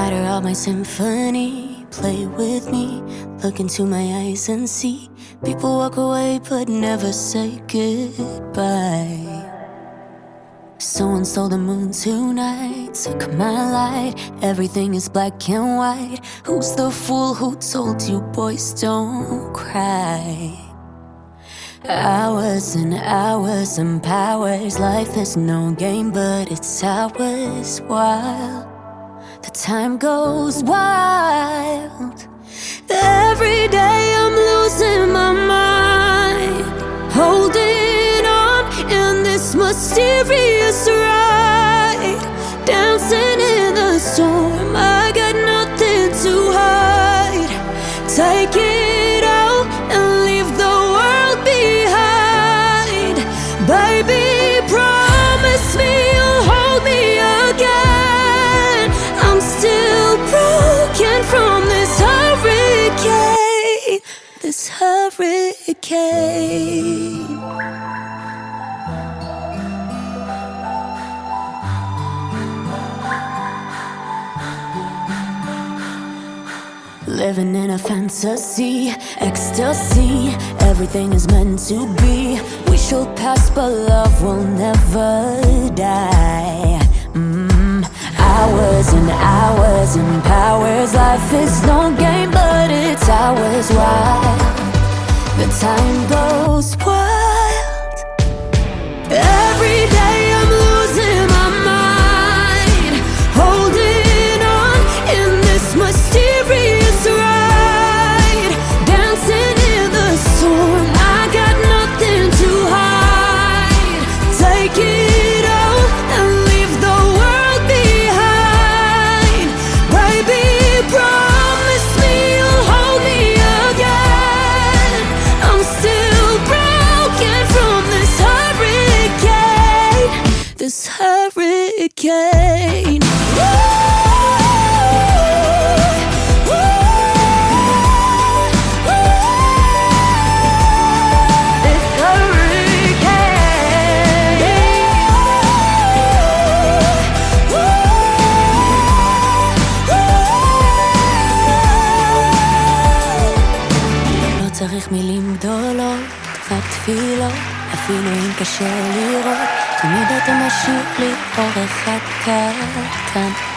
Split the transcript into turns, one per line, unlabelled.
writer of my symphony. Play with me, look into my eyes and see. People walk away but never say goodbye. Someone stole the moon tonight, took my light. Everything is black and white. Who's the fool who told you boys don't cry? Hours and hours and powers. Life is no game but it's ours. While the time goes wild, every day I'm losing my mind, holding on in this mysterious ride, dancing in the storm. I got nothing to hide. Take it out and leave the world behind. Baby, promise me you'll hold me again. I'm still broken from this hurricane, this hurricane. Living in a fantasy, ecstasy. Everything is meant to be. We shall pass but love will never die. Hours and hours and powers. Life is no game but it's ours. Wild, the time goes wild. Every day I'm losing my mind, holding on in this mysterious ride, dancing in the storm. I got nothing to hide. Take it out and leave the world behind. Baby, promise me you'll hold me again. I'm still broken from this hurricane, this hurricane. צריך מילים גדולות, רק תפילות, אפילו אם קשה לראות, תמיד אתה משאיר לי אור אחד קטן.